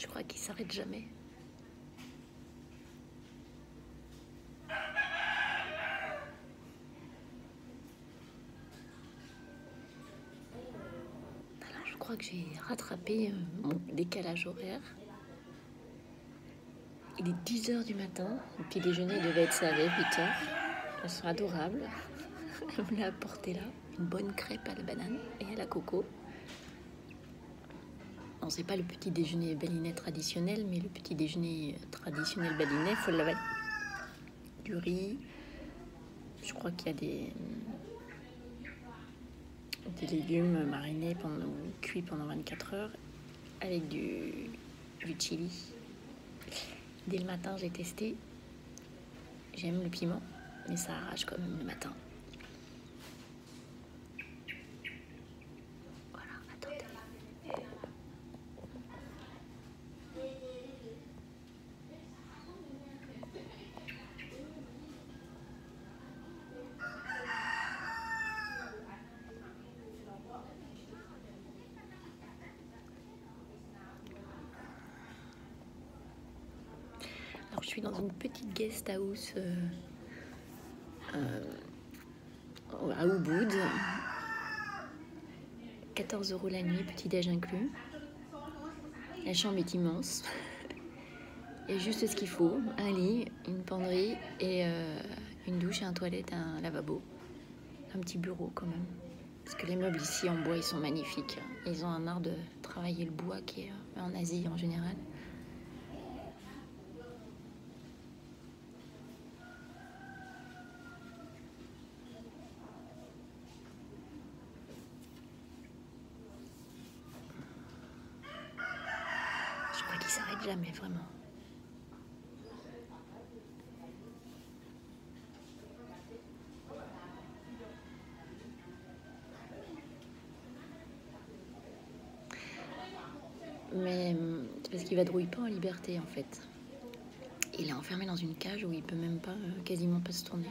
Je crois qu'il s'arrête jamais. Alors, je crois que j'ai rattrapé mon décalage horaire. Il est 10h du matin. Le petit déjeuner devait être servi à 8h. Elles sont adorables. Elle me l'a apporté là. Une bonne crêpe à la banane et à la coco. Non, c'est pas le petit déjeuner balinais traditionnel, mais le petit déjeuner traditionnel balinais, faut l'avaler. Du riz. Je crois qu'il y a des légumes marinés, cuits pendant 24 heures, avec du chili. Dès le matin, j'ai testé. J'aime le piment, mais ça arrache quand même le matin. Voilà, attendez. Alors, je suis dans une petite guest house à Ubud. 14 € la nuit, petit-déj inclus. La chambre est immense. Il y a juste ce qu'il faut, un lit, une penderie et une douche, une toilette, un lavabo. Un petit bureau quand même. Parce que les meubles ici en bois, ils sont magnifiques. Ils ont un art de travailler le bois qui est en Asie en général. Je crois qu'il s'arrête jamais, vraiment. Mais c'est parce qu'il vadrouille pas en liberté en fait. Il est enfermé dans une cage où il peut même pas, quasiment pas se tourner.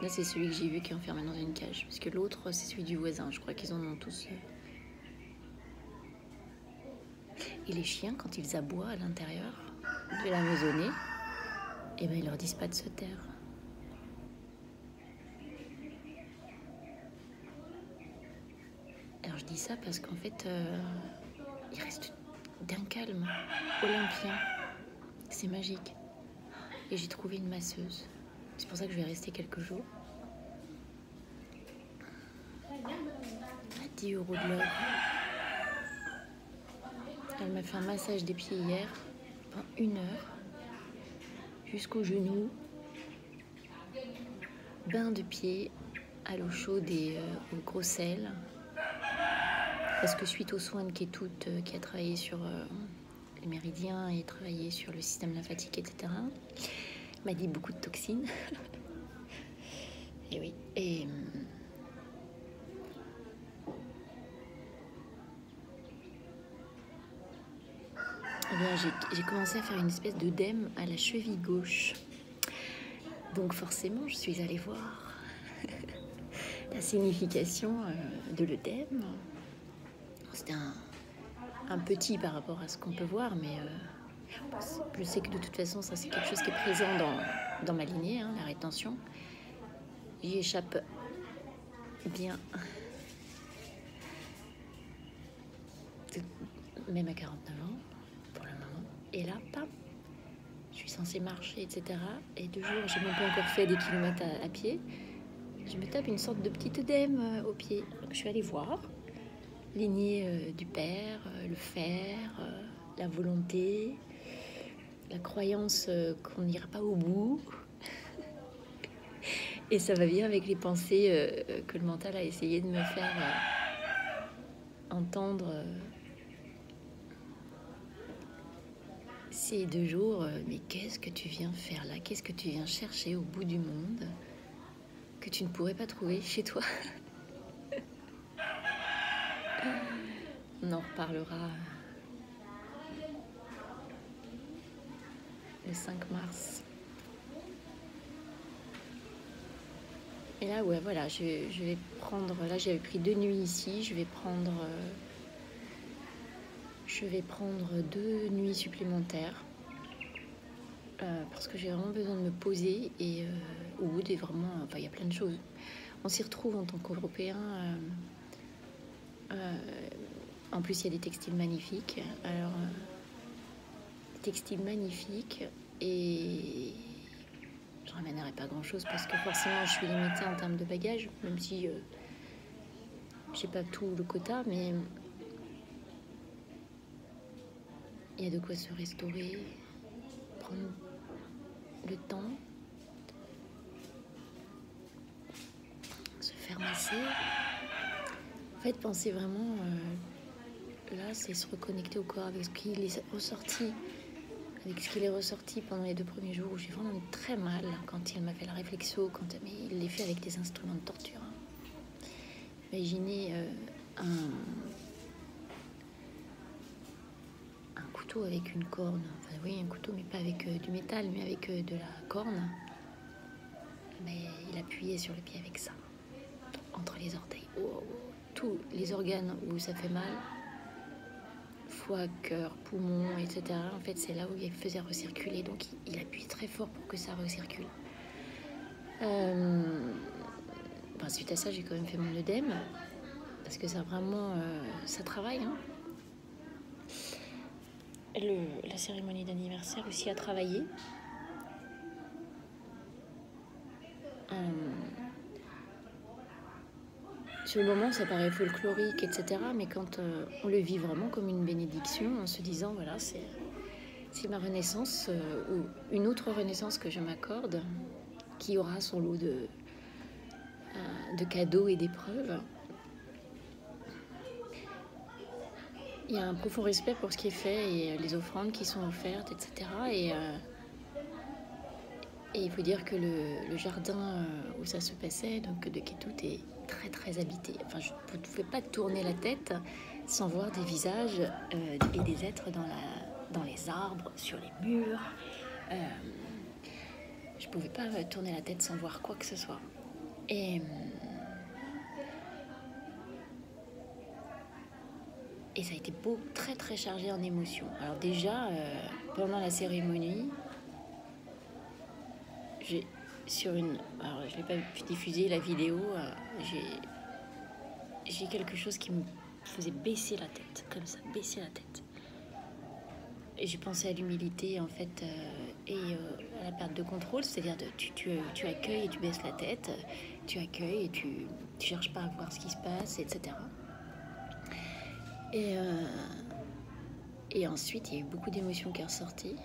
Là c'est celui que j'ai vu qui est enfermé dans une cage. Parce que l'autre c'est celui du voisin, je crois qu'ils en ont tous. Et les chiens quand ils aboient à l'intérieur de la maisonnée, eh ben ils leur disent pas de se taire. Alors je dis ça parce qu'en fait, il reste d'un calme olympien. C'est magique. Et j'ai trouvé une masseuse. C'est pour ça que je vais rester quelques jours. À 10 € de l'heure. Elle m'a fait un massage des pieds hier, pendant 1 heure, jusqu'aux genoux. Bain de pied à l'eau chaude et au gros sel. Parce que suite aux soins de Kétoute, qui a travaillé sur les méridiens et travaillé sur le système lymphatique, etc., m'a dit beaucoup de toxines. Et oui. Et eh bien, j'ai commencé à faire une espèce d'œdème à la cheville gauche. Donc forcément, je suis allée voir la signification de l'œdème. C'était un petit par rapport à ce qu'on peut voir, mais je sais que de toute façon, ça c'est quelque chose qui est présent dans ma lignée, hein, la rétention. J'y échappe bien, même à 49 ans, pour le moment. Et là, pam, je suis censée marcher, etc. Et 2 jours, j'ai même pas encore fait des kilomètres à pied. Je me tape une sorte de petit œdème au pied. Donc, je suis allée voir. Lignée du père, le fer, la volonté, la croyance qu'on n'ira pas au bout. Et ça va bien avec les pensées que le mental a essayé de me faire entendre ces 2 jours. Mais qu'est-ce que tu viens faire là? Qu'est-ce que tu viens chercher au bout du monde que tu ne pourrais pas trouver chez toi? On en reparlera le 5 mars. Et là, ouais, voilà, je vais prendre... Là, j'avais pris 2 nuits ici. Je vais je vais prendre 2 nuits supplémentaires parce que j'ai vraiment besoin de me poser et au bout des vraiment, enfin il y a plein de choses. On s'y retrouve en tant qu'Européens. En plus, il y a des textiles magnifiques. Alors, des textiles magnifiques et je ramènerai pas grand-chose parce que forcément, je suis limitée en termes de bagages, même si j'ai pas tout le quota, mais il y a de quoi se restaurer, prendre le temps, se faire masser. En fait, penser vraiment, là, c'est se reconnecter au corps avec ce qu'il est ressorti, pendant les 2 premiers jours où j'ai vraiment eu très mal quand il m'a fait la réflexo, mais il l'a fait avec des instruments de torture. Imaginez un couteau avec une corne, enfin oui, un couteau mais pas avec du métal, mais avec de la corne. Mais il appuyait sur le pied avec ça, entre les orteils. Tous les organes où ça fait mal, foie, cœur, poumon, etc. En fait, c'est là où il faisait recirculer. Donc, il appuie très fort pour que ça recircule. Suite à ça, j'ai quand même fait mon œdème. Parce que ça vraiment... ça travaille. Hein. La cérémonie d'anniversaire aussi a travaillé. Sur le moment, ça paraît folklorique, etc. Mais quand on le vit vraiment comme une bénédiction, en se disant, voilà, c'est ma renaissance, ou une autre renaissance que je m'accorde, qui aura son lot de cadeaux et d'épreuves. Il y a un profond respect pour ce qui est fait et les offrandes qui sont offertes, etc. Et il faut dire que le jardin où ça se passait, donc de Ketut, est très très habité. Enfin, je ne pouvais pas tourner la tête sans voir des visages et des êtres dans les arbres, sur les murs. Je ne pouvais pas tourner la tête sans voir quoi que ce soit. Et ça a été très très chargé en émotions. Alors déjà, pendant la cérémonie, alors je n'ai pas diffusé la vidéo, j'ai quelque chose qui me faisait baisser la tête, comme ça, baisser la tête. Et j'ai pensé à l'humilité, en fait, et à la perte de contrôle, c'est-à-dire tu accueilles et tu baisses la tête, tu accueilles et tu cherches pas à voir ce qui se passe, etc. Et ensuite, il y a eu beaucoup d'émotions qui sont ressorties.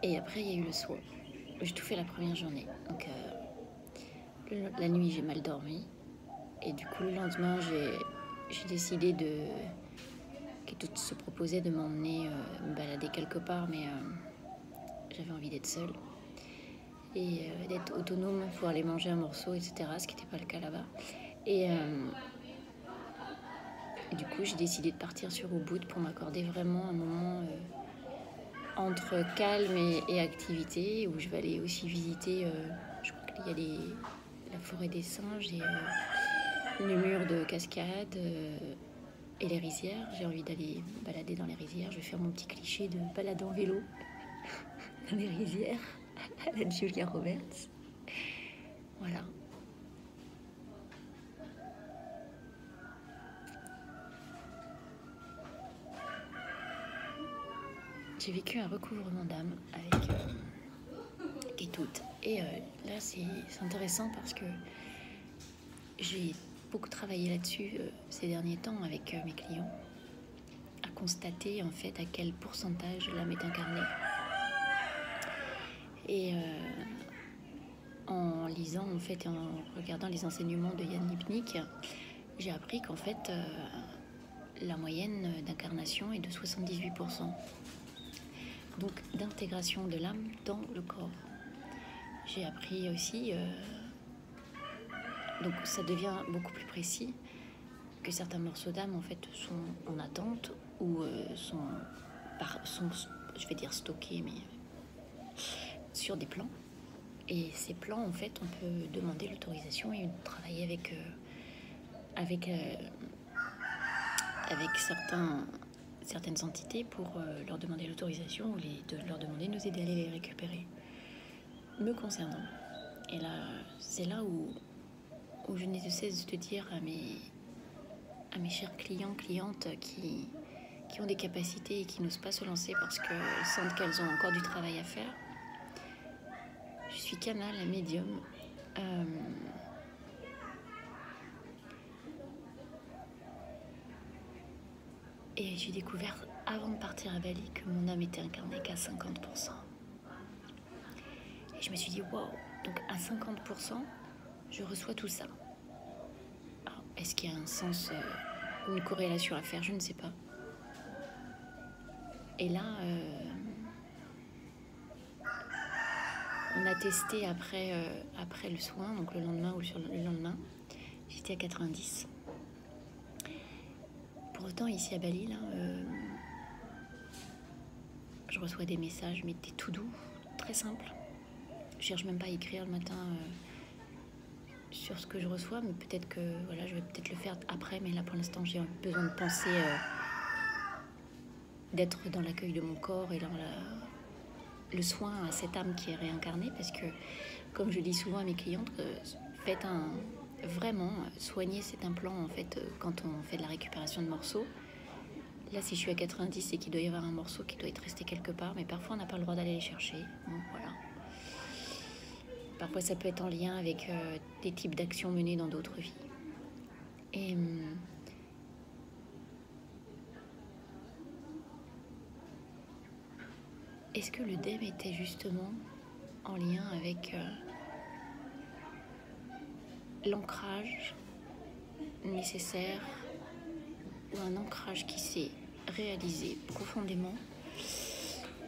Et après, il y a eu le soir. J'ai tout fait la première journée. Donc, la nuit, j'ai mal dormi. Et du coup, le lendemain, j'ai décidé que tout se proposait de m'emmener me balader quelque part, mais j'avais envie d'être seule. Et d'être autonome pour aller manger un morceau, etc., ce qui n'était pas le cas là-bas. Et du coup, j'ai décidé de partir sur Ubud pour m'accorder vraiment un moment entre calme et activité, où je vais aller aussi visiter, je crois qu'il y a la forêt des singes et les murs de cascade et les rizières. J'ai envie d'aller balader dans les rizières. Je vais faire mon petit cliché de balade en vélo dans les rizières à la Julia Roberts. Voilà. J'ai vécu un recouvrement d'âme avec Ketut. Et là, c'est intéressant parce que j'ai beaucoup travaillé là-dessus ces derniers temps avec mes clients, à constater en fait à quel pourcentage l'âme est incarnée. Et en lisant en fait et en regardant les enseignements de Yann Lipnik, j'ai appris qu'en fait la moyenne d'incarnation est de 78%. Donc d'intégration de l'âme dans le corps. J'ai appris aussi, donc ça devient beaucoup plus précis, que certains morceaux d'âme en fait sont en attente ou sont, je vais dire stockés, mais sur des plans. Et ces plans, en fait, on peut demander l'autorisation et travailler avec avec certaines entités pour leur demander l'autorisation ou leur demander de nous aider à aller les récupérer. Me concernant. Et là, c'est là où je n'ai de cesse de dire à mes chers clients, clientes qui ont des capacités et qui n'osent pas se lancer parce qu'elles sentent qu'elles ont encore du travail à faire. Je suis canal, médium. Et j'ai découvert avant de partir à Bali que mon âme était incarnée qu'à 50%. Et je me suis dit, waouh, donc à 50%, je reçois tout ça. Alors, est-ce qu'il y a un sens ou une corrélation à faire? Je ne sais pas. Et là, on a testé après le soin, donc le lendemain ou sur le lendemain, j'étais à 90. Pour autant, ici à Bali, là, je reçois des messages, mais des tout doux, très simples. Je cherche même pas à écrire le matin sur ce que je reçois, mais peut-être que voilà, je vais peut-être le faire après, mais là pour l'instant j'ai besoin de penser, d'être dans l'accueil de mon corps et dans le soin à cette âme qui est réincarnée, parce que comme je dis souvent à mes clientes, faites vraiment soigner cet implant en fait quand on fait de la récupération de morceaux. Là, si je suis à 90, c'est qu'il doit y avoir un morceau qui doit être resté quelque part, mais parfois on n'a pas le droit d'aller les chercher. Donc voilà. Parfois ça peut être en lien avec des types d'actions menées dans d'autres vies. Et est-ce que le DEM était justement en lien avec l'ancrage nécessaire ou un ancrage qui s'est réalisé profondément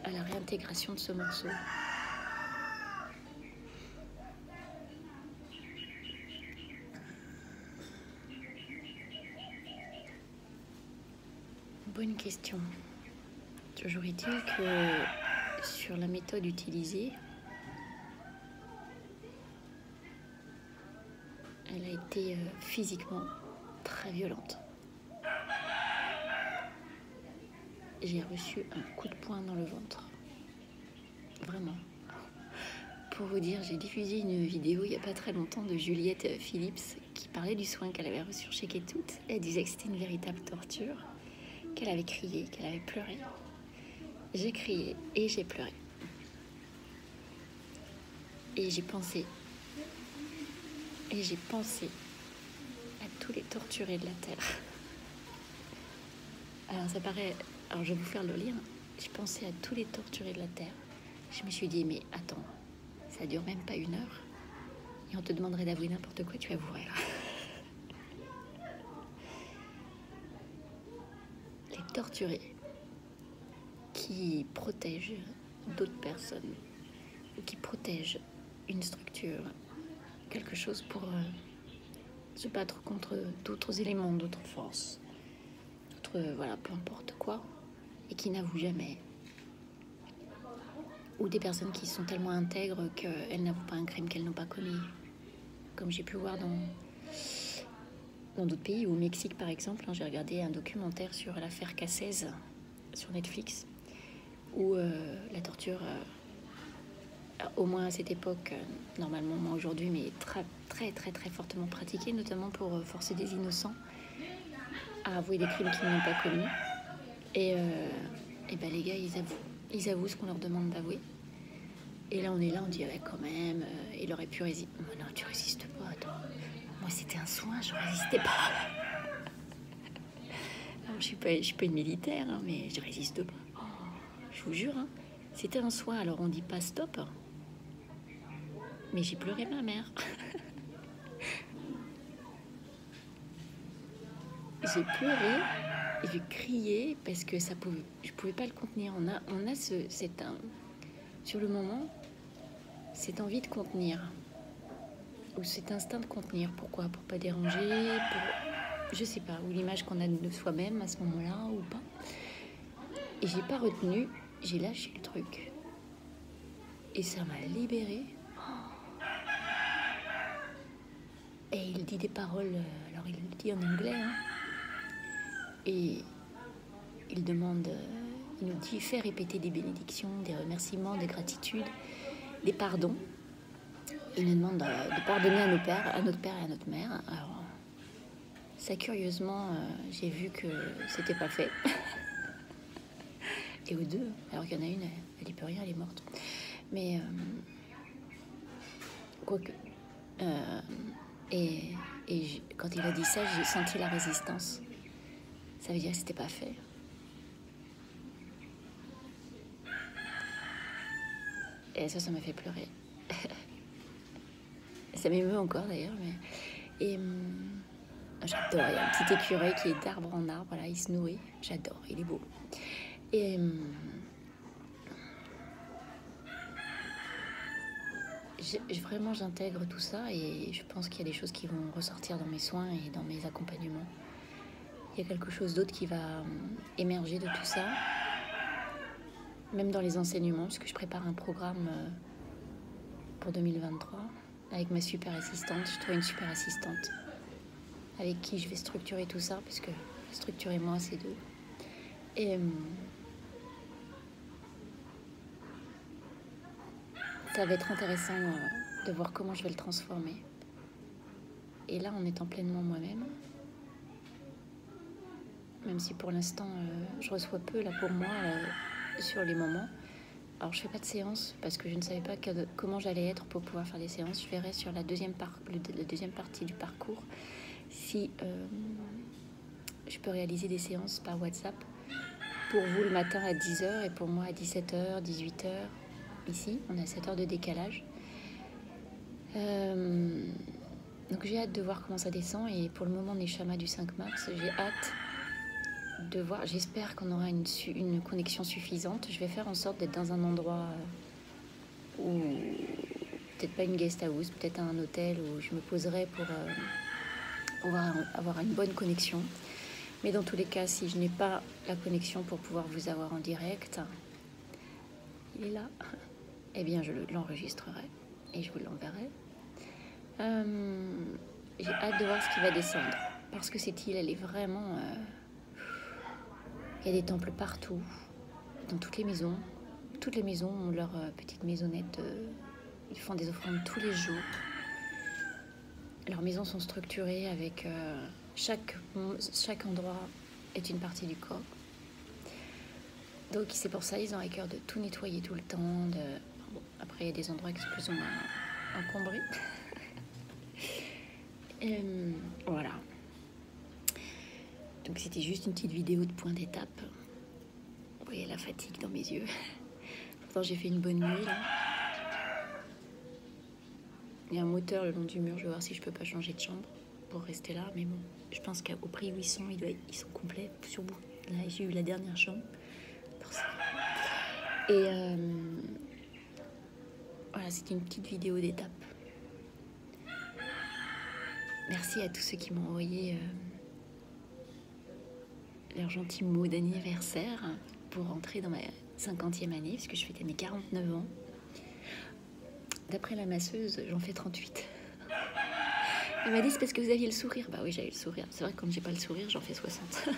à la réintégration de ce morceau? Bonne question. Toujours est-il que sur la méthode utilisée, elle a été physiquement très violente. J'ai reçu un coup de poing dans le ventre. Vraiment. Pour vous dire, j'ai diffusé une vidéo il n'y a pas très longtemps de Juliette Phillips qui parlait du soin qu'elle avait reçu chez Ketut. Elle disait que c'était une véritable torture, qu'elle avait crié, qu'elle avait pleuré. J'ai crié et j'ai pleuré. Et j'ai pensé. Et j'ai pensé à tous les torturés de la Terre. Alors ça paraît... Alors je vais vous faire le lien. J'ai pensé à tous les torturés de la Terre. Je me suis dit, mais attends, ça dure même pas 1 heure. Et on te demanderait d'avouer n'importe quoi, tu avouerais. Les torturés qui protègent d'autres personnes ou qui protègent une structure, quelque chose pour se battre contre d'autres éléments, d'autres forces, voilà, peu importe quoi, et qui n'avouent jamais. Ou des personnes qui sont tellement intègres qu'elles n'avouent pas un crime qu'elles n'ont pas commis, comme j'ai pu voir dans d'autres pays. Au Mexique par exemple, j'ai regardé un documentaire sur l'affaire Cassez sur Netflix, où la torture, au moins à cette époque, normalement moins aujourd'hui, mais très très très très fortement pratiquée, notamment pour forcer des innocents à avouer des crimes qu'ils n'ont pas commis. Et ben les gars, ils avouent ce qu'on leur demande d'avouer. Et là, on est là, on dit, ouais, quand même, il aurait pu résister. Non, tu résistes pas, attends. Moi, c'était un soin, je résistais pas. Alors, je suis pas une militaire, hein, mais je résiste pas. Oh, je vous jure, hein, c'était un soin, alors on dit pas stop. Mais j'ai pleuré ma mère. J'ai pleuré, j'ai crié parce que je pouvais pas le contenir. On a sur le moment, cette envie de contenir, ou cet instinct de contenir. Pourquoi? Pour pas déranger, je sais pas, ou l'image qu'on a de soi-même à ce moment-là, ou pas. Et j'ai pas retenu, j'ai lâché le truc. Et ça m'a libérée. Et il dit des paroles, alors il le dit en anglais, hein, et il demande, il nous dit, fais répéter des bénédictions, des remerciements, des gratitudes, des pardons. Il nous demande de pardonner à notre père et à notre mère. Alors, ça, curieusement, j'ai vu que c'était pas fait. Et aux deux, alors qu'il y en a une, elle n'y peut rien, elle est morte. Mais, quoique. Et quand il a dit ça, j'ai senti la résistance. Ça veut dire que c'était pas fait. Et ça m'a fait pleurer. Ça m'émeut encore d'ailleurs. Et j'adore. Il y a un petit écureuil qui est d'arbre en arbre. Là, il se nourrit. J'adore. Il est beau. Et vraiment, j'intègre tout ça et je pense qu'il y a des choses qui vont ressortir dans mes soins et dans mes accompagnements. Il y a quelque chose d'autre qui va émerger de tout ça, même dans les enseignements, puisque je prépare un programme pour 2023 avec ma super assistante. Je trouve une super assistante avec qui je vais structurer tout ça, puisque structurer moi, c'est deux. Et ça va être intéressant de voir comment je vais le transformer. Et là, en étant pleinement moi-même, même si pour l'instant, je reçois peu là pour moi sur les moments. Alors, je fais pas de séance parce que je ne savais pas comment j'allais être pour pouvoir faire des séances. Je verrai sur la deuxième partie du parcours si je peux réaliser des séances par WhatsApp pour vous le matin à 10h et pour moi à 17h, 18h. Ici, on a 7 heures de décalage. Donc j'ai hâte de voir comment ça descend. Et pour le moment, Neshama du 5 mars, j'ai hâte de voir. J'espère qu'on aura une connexion suffisante. Je vais faire en sorte d'être dans un endroit où, peut-être pas une guest house, peut-être un hôtel où je me poserai pour avoir une bonne connexion. Mais dans tous les cas, si je n'ai pas la connexion pour pouvoir vous avoir en direct, il est là, eh bien je l'enregistrerai et je vous l'enverrai. J'ai hâte de voir ce qui va descendre, parce que cette île, elle est vraiment... il y a des temples partout, dans toutes les maisons. Toutes les maisons ont leur petite maisonnette. Ils font des offrandes tous les jours. Leurs maisons sont structurées avec... chaque endroit est une partie du corps. Donc c'est pour ça ils ont à cœur de tout nettoyer tout le temps. Bon, après il y a des endroits qui sont plus ou moins encombrés. Voilà. Donc c'était juste une petite vidéo de point d'étape. Vous voyez la fatigue dans mes yeux. Pourtant j'ai fait une bonne nuit là. Il y a un moteur le long du mur. Je vais voir si je peux pas changer de chambre pour rester là. Mais bon, je pense qu'au prix où ils sont complets sur bout. Là j'ai eu la dernière chambre. Et voilà, c'est une petite vidéo d'étape. Merci à tous ceux qui m'ont envoyé leurs gentils mots d'anniversaire pour rentrer dans ma 50e année, puisque je fêtais mes 49 ans. D'après la masseuse, j'en fais 38. Elle m'a dit, c'est parce que vous aviez le sourire. Bah oui, j'avais le sourire. C'est vrai que quand j'ai pas le sourire, j'en fais 60.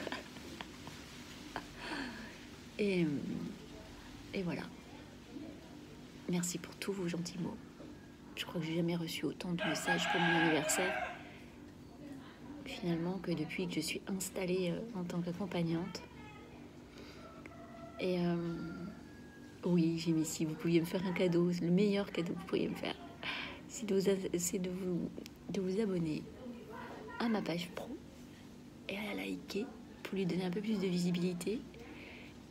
Et voilà. Merci pour tous vos gentils mots. Je crois que j'ai jamais reçu autant de messages pour mon anniversaire, finalement, que depuis que je suis installée en tant qu'accompagnante. Et oui, j'ai mis, si vous pouviez me faire un cadeau, le meilleur cadeau que vous pourriez me faire, c'est de vous abonner à ma page pro et à la liker pour lui donner un peu plus de visibilité.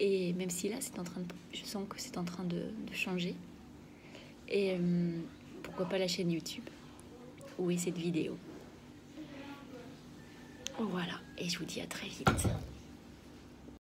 Et même si là, je sens que c'est en train de changer. Et pourquoi pas la chaîne YouTube? Où est cette vidéo? Voilà, et je vous dis à très vite.